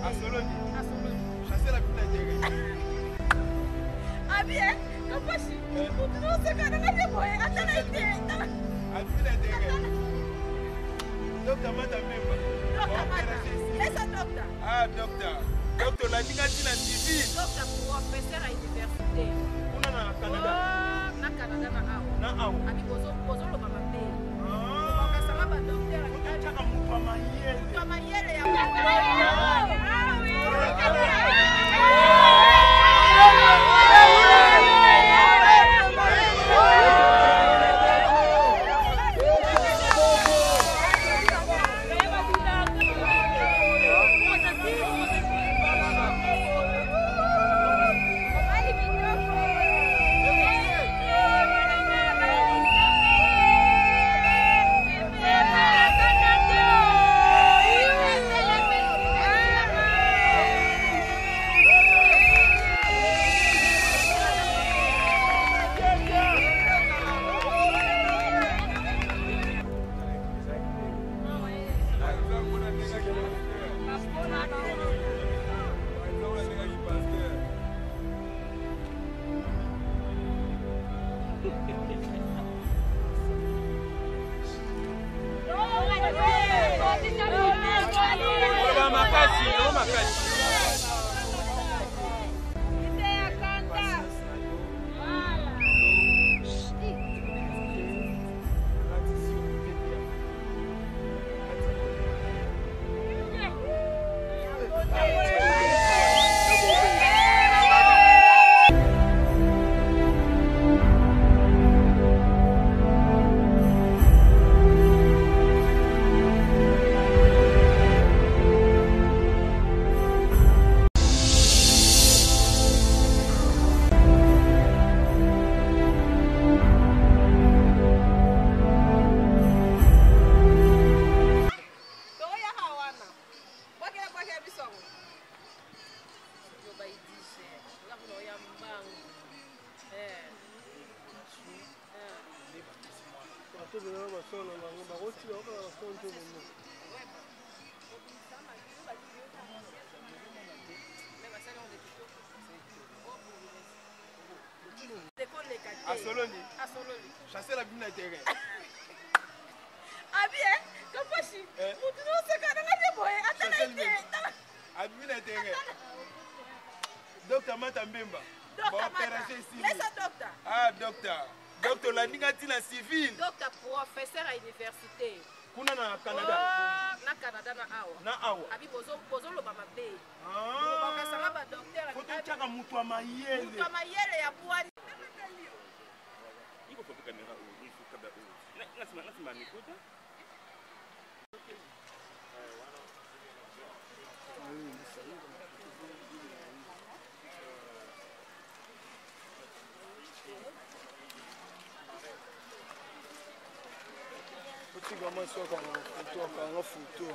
Asoloni. Chasser la pute de Ah bien, comment je suis? Non, c'est quand même bien boy. Attends, Docteur Mata Memba. Laisse un docteur. Ah, docteur. Docteur, la ligne est civile. Docteur, professeur à l'université. On a au Canada. Na Canada, na Ao. Na Ao. Ami bozo lo mama pe. Asoloni. Chasser la pute de terrain. Ah bien, comment je suis? Non, c'est quand même bien boy. Attends, Docteur Mata Memba. laisse un docteur. Ah, docteur. Docteur, la ligne est civile. Docteur, professeur à l'université. Kuna na Canada. Na Canada, na Ao. Na Ao. Abi bozo lo mama pe. Ah. Bakasanga ba docteur. Faut chaka mutu wa mayele. Mutu wa mayele ya bwani. Iko kwa kamera huu, ni kabla huu. Nasema nikuta. Comment ça quand on photo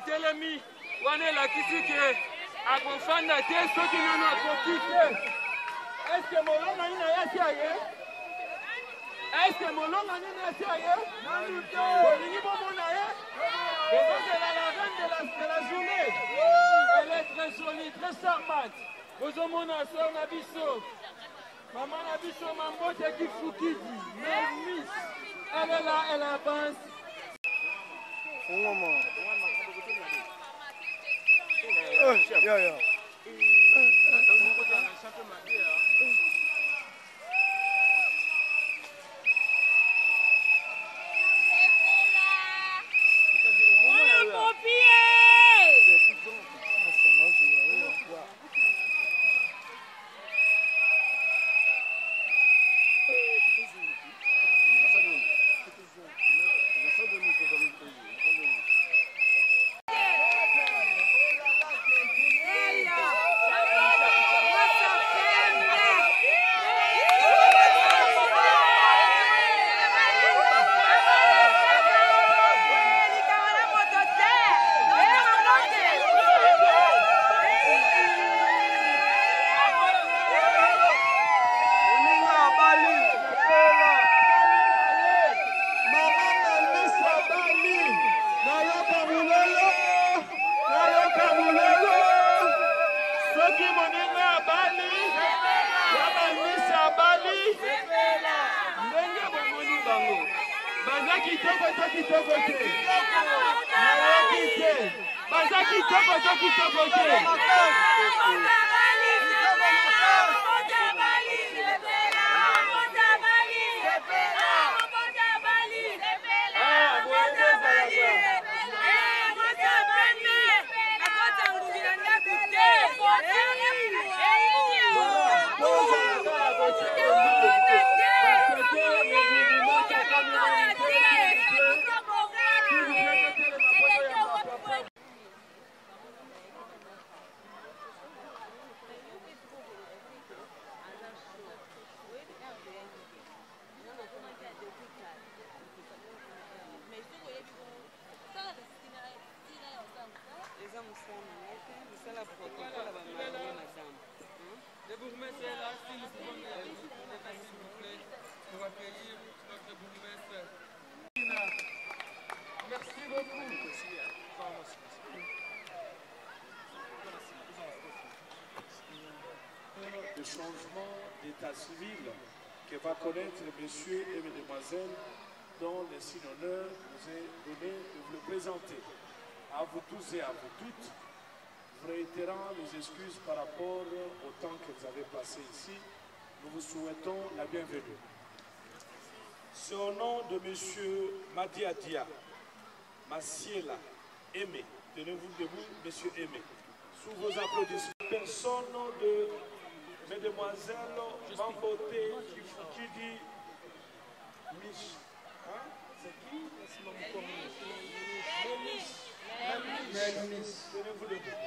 Telemi, wane la kisike, akofanda te soki nano akokite. Est-ce que molonga nina yasi aye? Est-ce que molonga nina yasi aye? Olingi bomona ye? Bozozela la de la journée. Elle est très jolie, très charmante. Vous avez mon soeur Nabiso. Maman Nabiso, maman qui Fukidi. Miss. Elle est là, elle avance. Le changement d'état civil que va connaître messieurs et mesdemoiselles dont le signe honneur nous est donné de vous le présenter. À vous tous et à vous toutes, réitérant les excuses par rapport au temps que vous avez passé ici, nous vous souhaitons la bienvenue. C'est au nom de monsieur Madia Dia, Massiela, Aimé, tenez-vous debout, monsieur Aimé, sous vos applaudissements. Personne de mesdemoiselles Mamboté qui dit Mich. Hein? C'est qui? Melmis. Tenez-vous debout.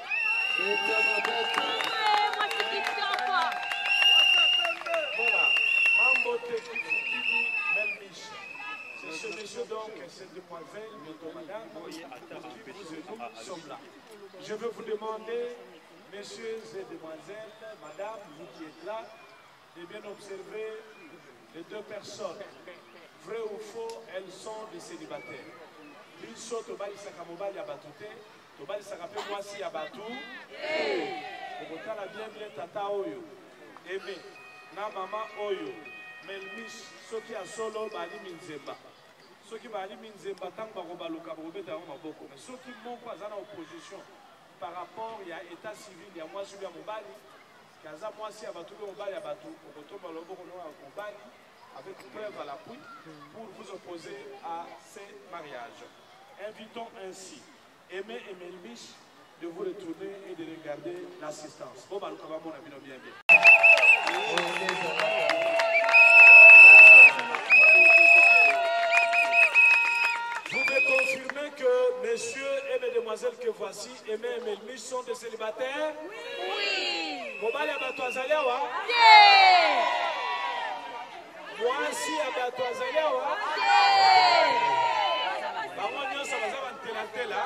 Voilà. Mamboté qui dit Melmis. C'est ce monsieur donc, cette demoiselle, notre madame, qui nous sommes là. Je veux vous demander, messieurs et demoiselles, madame, vous qui êtes là, de bien observer les deux personnes. Vrai ou faux, elles sont des célibataires. Biso tobali sakamobali ya batute, tobali sakape mwasi ya batu. Okotala bien tata oyo. Aimé, na mama oyo. Melmis, soki ya solo bali minzemba. Soki bali minzemba tango bakobaluka bakobeta yango maboko. Mais soki moko aza na opposition par rapport à l'état civil, il y a moi celui à Mobali, qui a moi si à Batou Mobali à Batou, au retour à Mobali, avec preuve à l'appui, pour vous opposer à ces mariages. Invitons ainsi Aimé et Melmis de vous retourner et de regarder l'assistance. Bon, bah, nous avons mon avis bien bien. Vous me confirmez que messieurs et mesdemoiselles que voici, Aimé et Melmis, sont des célibataires? Oui. Mobali abato azaliawa? Yeah. Mwasi abato azaliawa? Yeah. Bango nyonso baza bantelatela?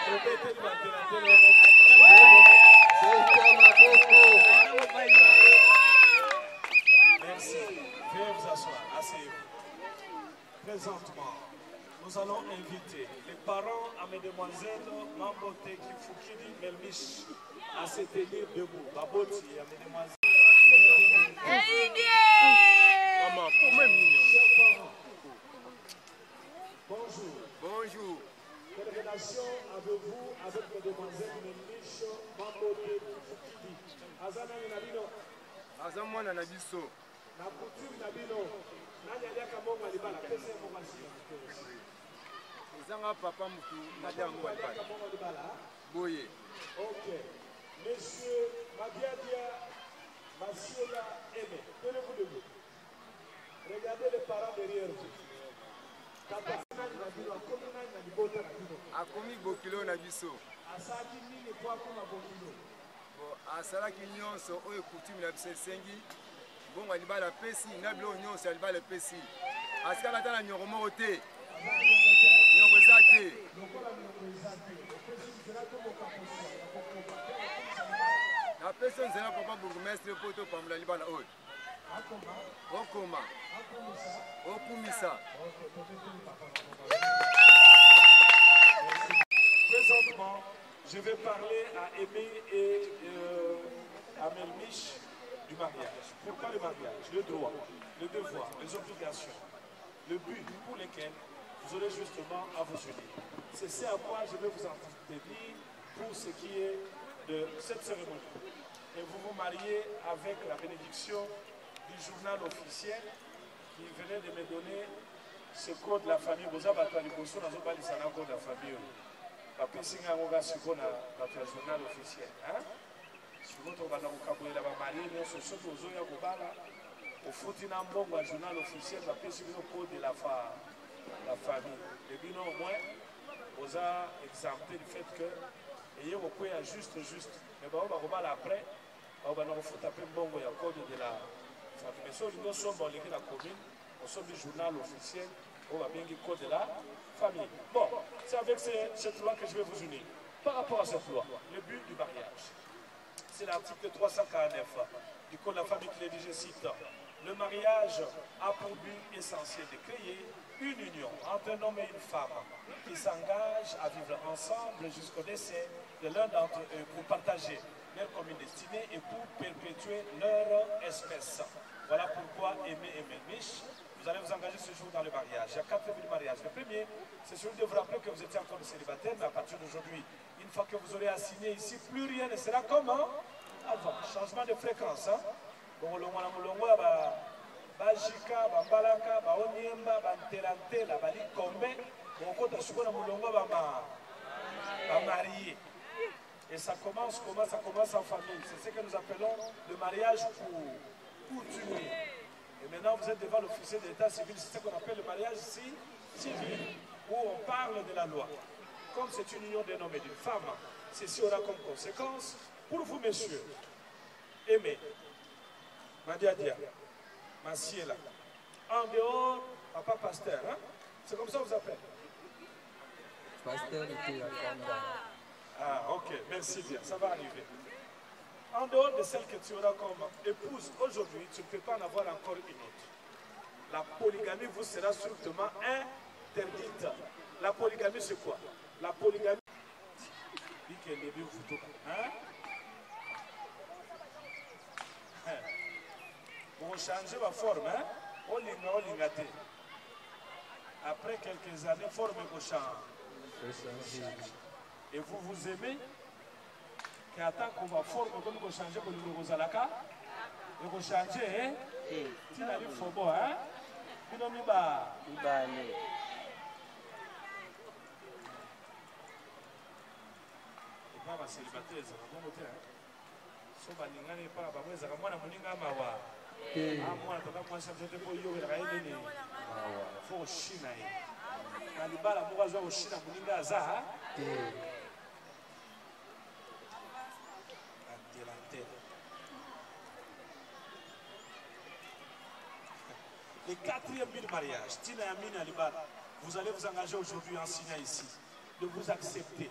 Répétez le bantelatela. Merci. Veuillez vous asseoir. Asseyez-vous. Présentement, nous nous allons inviter les parents à mesdemoiselles Mambote Kifukidi Melmish à se tenir debout. Baboti à mesdemoiselles. Bonjour. Bonjour. Quelle relation avez-vous avec mesdemoiselles Melmish Mambote Kifukidi? Azana Nabino. Azamwana na biso. Na coutume Nabino. Nani aliaka monga libala pesa monga si. Ezanga papa mutu madango walibala. Boye. Ok. Monsieur Mabiadia Masiela Aimé, tenez-vous debout. Regardez les parents derrière vous. Akomi bokilo na biso. Asaki nini kwa koma bokilo? Asalaki nyonso oyo coutume na biso esengi. Bongo alibala pesi na bilo nyonso alibala pesi. Asika bata na nyongo moko te. Nyongo eza te. Na pesi nzela papa bourgmestre po to pamula libala oyo. Okoma. Okumisa. Présentement, je vais parler à Aimé et à Melmish du mariage. Pourquoi le mariage? Le droit, le devoir, les obligations, le but pour lesquels vous aurez justement à vous unir. C'est ce à quoi je vais vous entretenir pour ce qui est de cette cérémonie. Et vous vous mariez avec la bénédiction du journal officiel qui venait de me donner ce code de la famille. Vous avez battu le code de la famille. Après, si vous avez un journal officiel. Si vous avez un marié, vous avez au foot, il y a un journal officiel, c'est le code de la famille. Et bien, au moins, vous avez exempté du fait que il y a juste. Mais vous avez après, vous avez taper un code de la famille. Mais si nous sommes dans la commune, nous sommes du journal officiel, on va bien le code de la famille. Bon, c'est avec cette loi que je vais vous unir. Par rapport à cette loi, le but du mariage, c'est l'article 349 du Code de la famille qui rédige, je cite, le mariage a pour but essentiel de créer une union entre un homme et une femme qui s'engagent à vivre ensemble jusqu'au décès de l'un d'entre eux pour partager leur commune destinée et pour perpétuer leur espèce. Voilà pourquoi Aimé et Melmish, vous allez vous engager ce jour dans le mariage. Il y a 4 buts de mariage. Le premier, c'est celui de vous rappeler que vous étiez encore célibataire, mais à partir d'aujourd'hui, une fois que vous aurez assigné ici, plus rien ne sera comme avant. Changement de fréquence. Bajika, Bambalaka, Baoniemba, Bantelantela, Balikombe, Bokota Sukona Mulongo, marié. Et ça commence en famille. C'est ce que nous appelons le mariage coutumier. Et maintenant, vous êtes devant l'officier de l'état civil, c'est ce qu'on appelle le mariage civil, où on parle de la loi. Comme c'est une union d'un homme et d'une femme, ceci aura comme conséquence, pour vous, messieurs, Aimé, Madiadia, Masiela, en dehors, papa pasteur, hein? C'est comme ça que vous appelez? Pasteur était Ah, ok, merci bien, ça va arriver. En dehors de celle que tu auras comme épouse, aujourd'hui, tu ne peux pas en avoir encore une autre. La polygamie vous sera strictement interdite. La polygamie, c'est quoi? La polygamie, vous changez la forme, hein? Après quelques années, forme vous change. Et vous vous aimez? Et attends qu'on va former comme vous changez pour le Rosalaka. Et vous changez, hein? Tu n'as pas de bon, hein? Tu n'as pas de Baba célibataire, ça va bon côté, hein? So balingani pa ba mweza kama mwana muninga mawa. Mwana tata kwa sababu tete ko yowe ra nini? Fo shina yi. Kalibala mwa zo shina muninga za ha? Le quatrième but de mariage, Tina Yamin Alibala, vous allez vous engager aujourd'hui en signant ici, de vous accepter,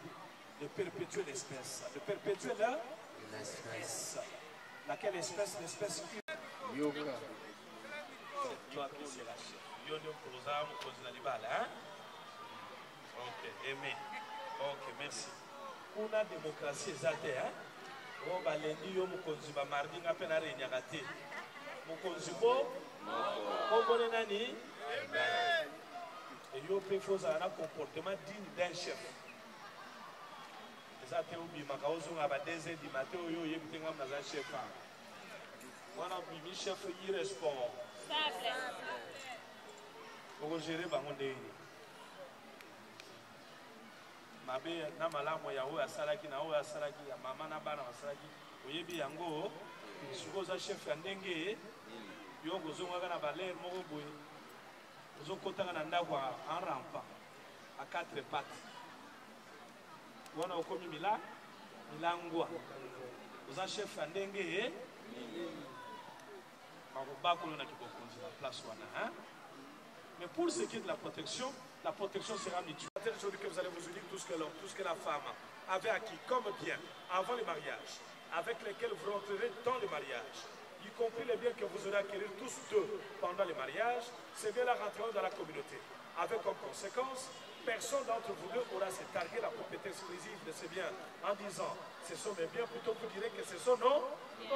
de perpétuer l'espèce. De perpétuer l'espèce. Laquelle espèce? L'espèce Yoga. Toi qui c'est la chef. Yoga pour nous avoir posé la libala, hein? Ok, aimé. Ok, merci. On a démocratie exacte, hein? On va lundi, on va mardi, on va réunir à thé. Mon consumo, on va nani. Et yo peut faut un comportement digne d'un chef. Ça te oublie ma cause on a 2h du matin yo yebite ngam na chef. On a mis chef irresponsable. On gérer bango ndeni. Mabe na malamu ya oya salaki na oya salaki ya mama na bana basalaki oyebi yango sikoza chef ya ndenge yo gozonga na baler moko boye ozokotanga na ndako en rampant à 4 pattes wana okomi milangwa oza chef ya ndenge bakolo na kibokonzi na place wana hein. Mais pour ce qui est de la protection sera mutuelle. Aujourd'hui que vous allez vous unir tout ce que l'homme, tout ce que la femme avait acquis comme bien avant le mariage, avec lesquels vous rentrerez dans le mariage, y compris les biens que vous aurez acquis tous deux pendant le mariage, ces biens-là rentreront dans la communauté. Avec comme conséquence, personne d'entre vous deux aura se targuer la propriété exclusive de ces biens en disant ce sont mes biens, plutôt que vous direz que ce sont nos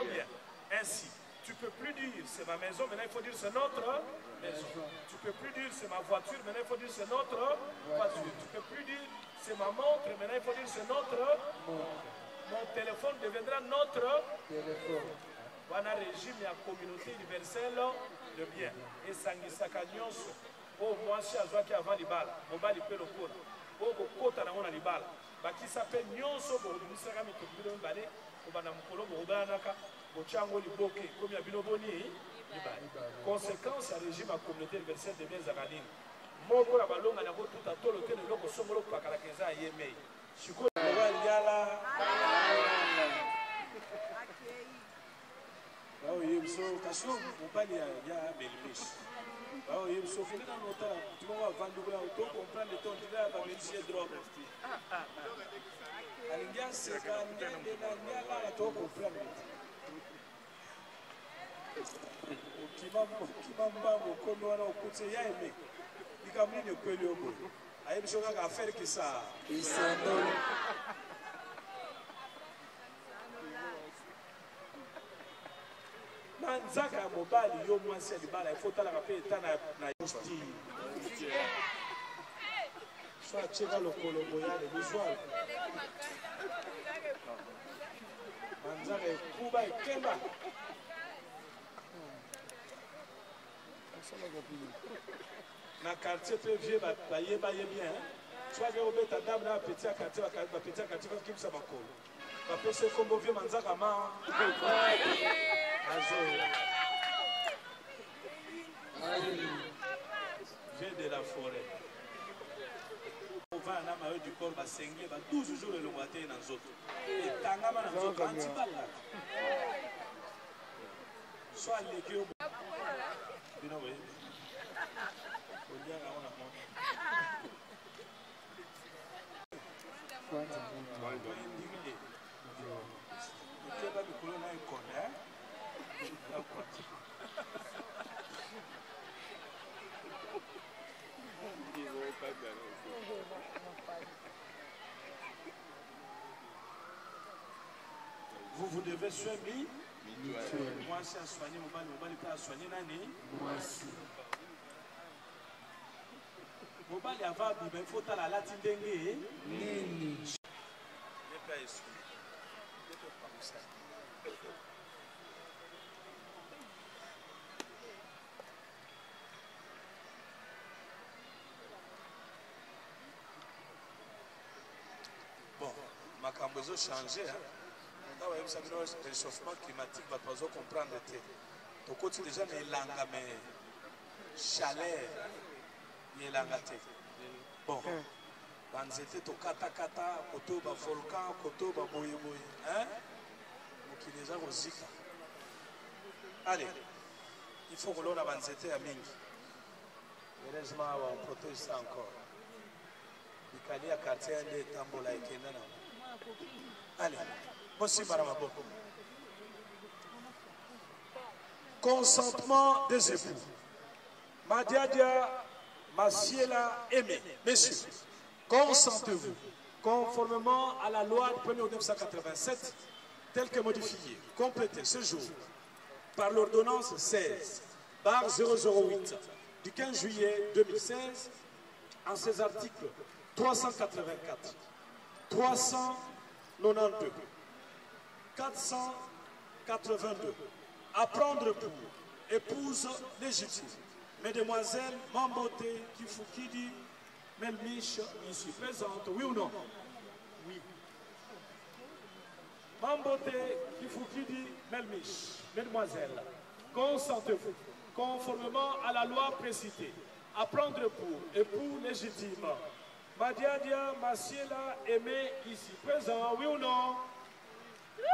biens. Ainsi, tu ne peux plus dire c'est ma maison, maintenant il faut dire c'est notre maison. Tu ne peux plus dire c'est ma voiture, maintenant il faut dire c'est notre voiture. Tu ne peux plus dire c'est ma montre, maintenant il faut dire c'est notre montre. Mon téléphone deviendra notre téléphone. Voilà le régime et la communauté universelle de bien. Et sangisaka nyonso. Oh, moi, je suis à avant l'ibala. Mon bal, il peut le cours. Oh, mon côte à la libala. Qui s'appelle nyonso, bon, nous sommes tous les deux balais. On va dans mon colon, on va dans Bochango Liboke, comme il y a Binoboni, conséquence, le régime à communauté universelle de biens Zaganine. Mon corps à ballon, on a tout à tout le temps, le Somolo Pakalakeza et Yemei. Je suis Yala. Oh, il so Kasso, on parle il y a Belmish. Oh, il so fait dans notre temps, tu vas vendre le auto, comprendre le temps, tu vas avoir une ciel drop. Alingia c'est quand il y a là, tu comprendre. Okimamba mokono wana okutse ya eme ikamuni ne kweli obo ayebiso kaka affaire ki sa isando manzaka mobali yo mwasi libala ifota la pe etana na justi so acheka lokolo boyale visual manzaka kuba ikemba na quartier très vieux bayeba bien soit que obeta dame na petit quartier ba petit quartier qui kimsa makolo ba pese kombo vieux manzaka ma azo vieux de la forêt on va na mayo du corps ba sengle ba 12 jours le moité na nzoto et tangama na nzoto antibala soit les you know it. Vous devez soigner. Moi, c'est à soigner, mon mari peut à soigner l'année. Moi aussi. Mon mari avant, il faut à la latine dengue. Bon, ma cambozo changé. Le réchauffement climatique va pas comprendre. Donc, quand tu déjà l'anga, mais chaleur, il est bon, quand c'était au kata, koto ba volcan, koto ba boye. Hein? Donc, il est déjà au Zika. Allez, il faut que l'on avance à Mingi. Heureusement, on protège ça encore. Il y a un quartier de Tambola et Kenana. Allez. Consentement des époux. Madiadia, Masiela, aimé. Messieurs, consentez-vous, conformément à la loi du 1er août 1987, telle que modifiée, complétée ce jour par l'ordonnance 16/008 du 15 juillet 2016, en ses articles 384, 392, 482, à prendre pour épouse légitime Mesdemoiselles Mambote Kifukidi Melmiche, ici présente, oui ou non? Oui. Mambote Kifukidi Melmiche, mesdemoiselles, consentez-vous, conformément à la loi précitée, à prendre pour époux légitime Madiadia Massiela Aimé, ici présent, oui ou non? Oui.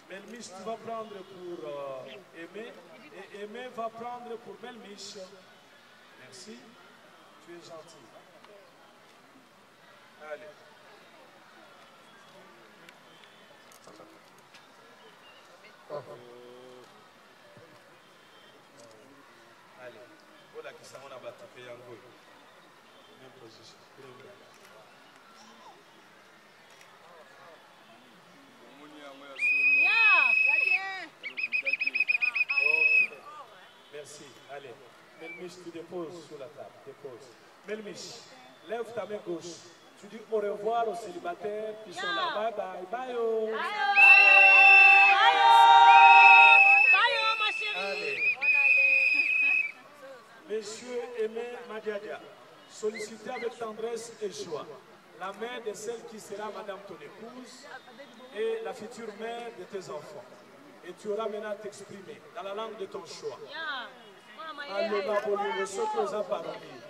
Melmiche, tu vas prendre pour Aimé, et Aimé va prendre pour Melmiche. Merci, tu es gentil. Allez. Allez, voilà qui s'en va battre, même position. Merci. Allez. Melmiche, tu déposes sur la table. Dépose. Melmiche, lève ta main gauche. Tu dis au revoir aux célibataires qui sont là. Bye bye. Bye. Oh. Allez. Monsieur Aimé Madiadia, sollicitez avec tendresse et joie la main de celle qui sera Madame ton épouse et la future mère de tes enfants. Et tu auras maintenant à t'exprimer dans la langue de ton choix. Aleba bolingo soki oza paroli,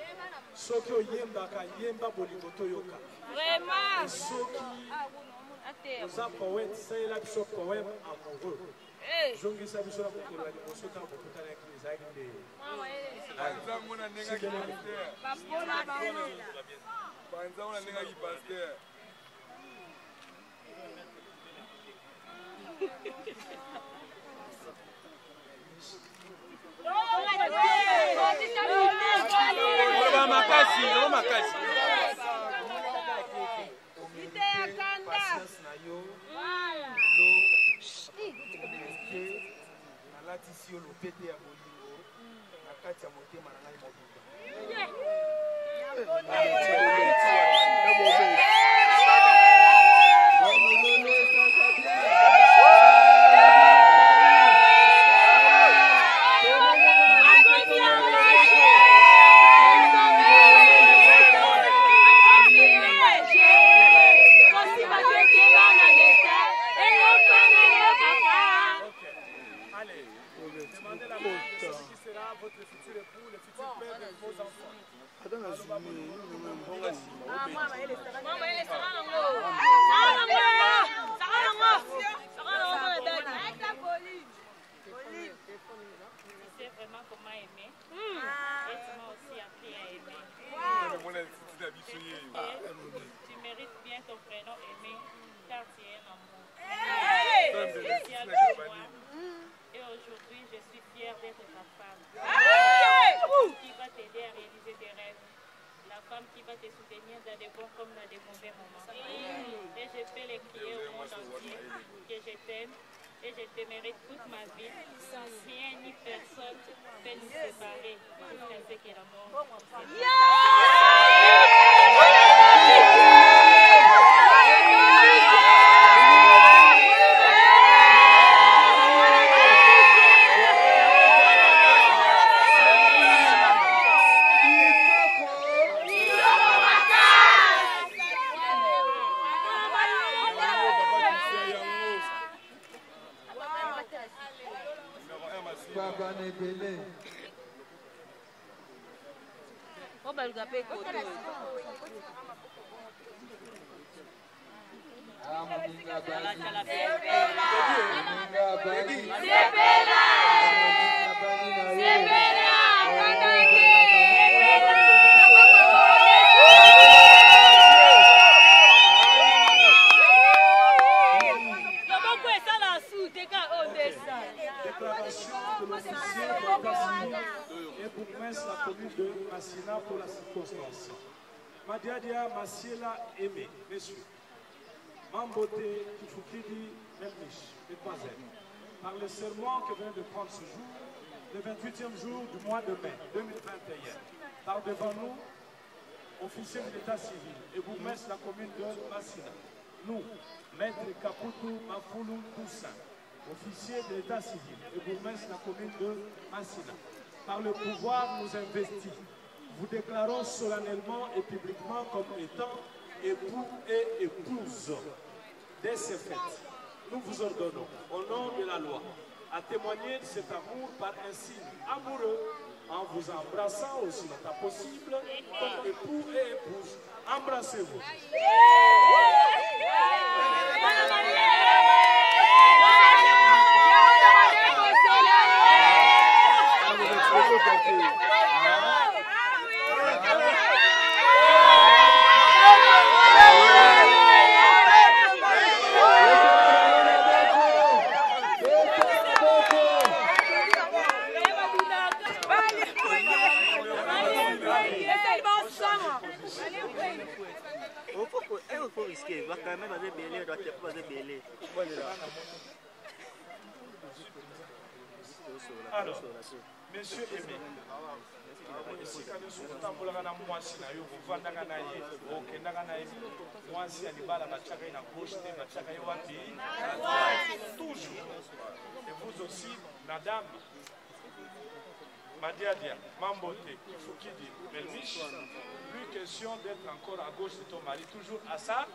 soki oyembaka yemba bolingo toyoka. Et soki oza poète, salela biso poème amoureux. Zongisa biso na mokolo ya liboso ntango bokutanaki ezalaki nde. Panza unanengaki pasteur. makasi. Nalatisi yo lopete ya bolingo na kati ya motema na ngai mobimba. Tu mérites bien ton prénom aimé, car tu es un amour. Et aujourd'hui, je suis fière d'être ta femme. Qui va t'aider à réaliser tes rêves. La femme qui va te soutenir dans des bons comme dans des mauvais moments. Et je peux les crier au monde entier que je t'aime et je te mérite toute ma vie. Rien ni personne peut nous séparer jusqu'à ce que la mort. Suit. nomination de l'officier d'état civil et bourgmestre la commune de Massina pour la circonstance. Madiadia Massiela Aimé, messieurs. Mambote Kifukidi Melmich, mesdemoiselles. Par le serment que vient de prendre ce jour, le 28e jour du mois de mai 2021, par devant nous, officiers de l'état civil et bourgmestre la commune de Massina. Nous, maître Kaputu Mafoulou Toussaint, officier de l'état civil et bourgmestre la commune de Massina, par le pouvoir nous investit, vous déclarons solennellement et publiquement comme étant époux et épouse. Dès ces fêtes, nous vous ordonnons, au nom de la loi, à témoigner de cet amour par un signe amoureux, en vous embrassant aussi longtemps possible, comme époux et épouse. Embrassez-vous. Alors, monsieur Aimé, ici quand nous tambolaka na mwasi na yo kovandaka na ye okendaka na ye mwasi ya libala batiaka ye na gauche te batiaka ye wapi toujours. Et vous aussi, madame Madiadia Mambote Kifukidi Melmich, plus question d'être encore à gauche de ton mari, toujours à ça.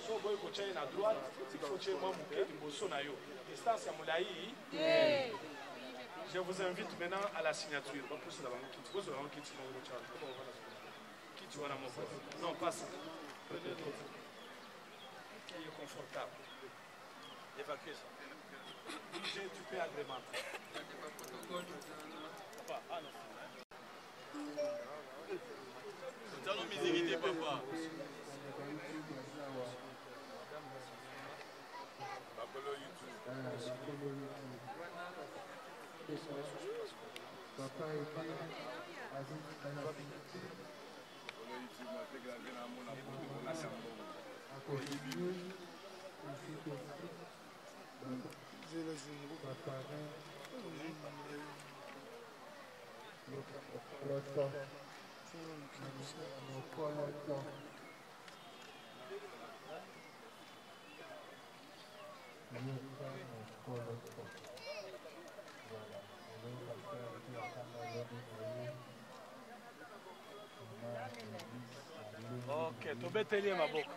So boy ko tchaye na droite, il faut tchaye moi mouké liboso na yo. Distance ya moulaï. Je vous invite maintenant à la signature. Non, pas ça. Prenez l'autre. Qui est confortable. Évacuez ça. DJ, tu peux agrémenter. Papa Ok, tu peux tenir ma boucle.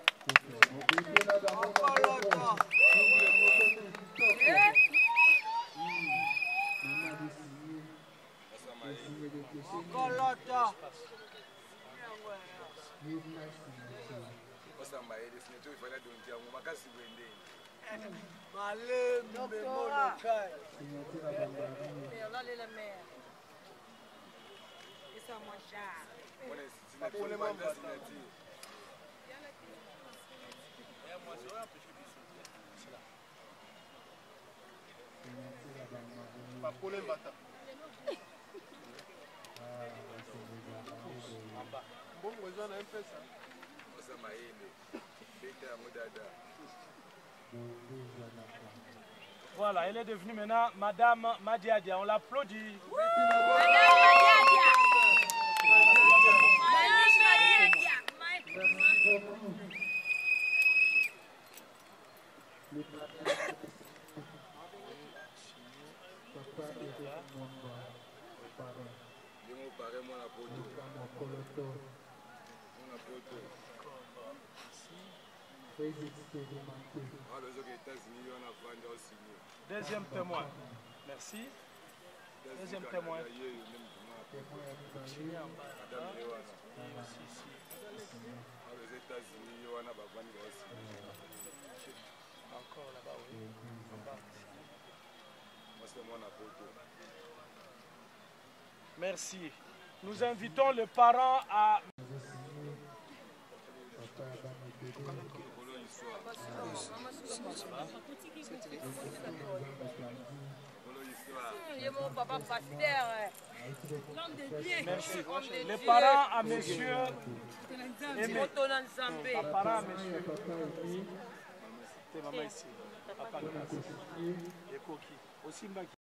Voilà, elle est devenue maintenant Madame Madiadia. On l'applaudit. Deuxième témoin. Merci. Deuxième témoin. Encore là-bas, oui. Merci. Nous invitons le parent à... Dieu, mon papa pasteur. L'homme de Dieu. Merci. Homme de Les Dieu. parents à monsieur Aimé. Moto na Nzambe. Les parents à monsieur. C'est maman ici. Papa et Koki. Aussi Mbaki.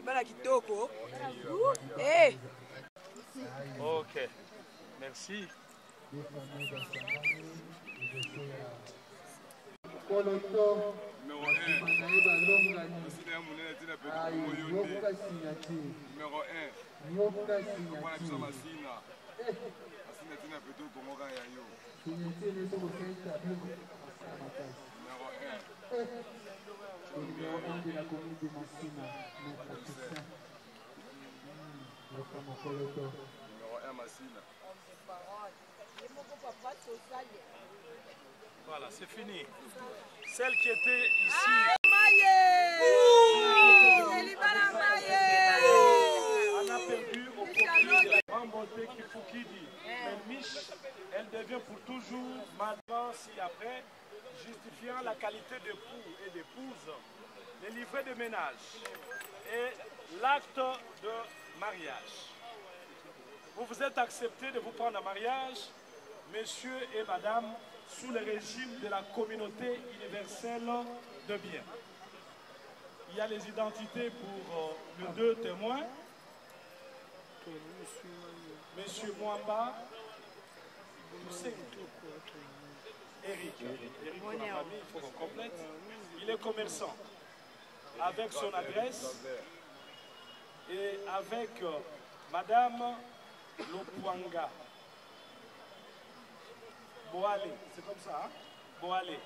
Bana kitoko. Eh. Ok. Merci. Koloto Numéro 1. Numéro 1. Yoka Wana biso signati. masina. Masina tina peto kongoka ya yo. Signati ne soko kenta biko asana makasi. Numéro 1. Numéro 1 de la commune de Massina, notre assistant. Yoka Mokoloto. Numéro 1 masina. Voilà, c'est fini. Celle qui était ici. On a perdu au profit de Mambote Kifukidi. Mais Mich, elle devient pour toujours, maintenant, si après, justifiant la qualité d'époux et d'épouse, les livrets de ménage et l'acte de mariage. Vous vous êtes accepté de vous prendre en mariage, messieurs et madame, sous le régime de la communauté universelle de biens. Il y a les identités pour les deux témoins. Monsieur Mwamba, Eric pour la famille, il faut qu'on complète. Il est commerçant avec son adresse et avec madame Lopuanga. Boale, c'est comme ça, hein? Boale.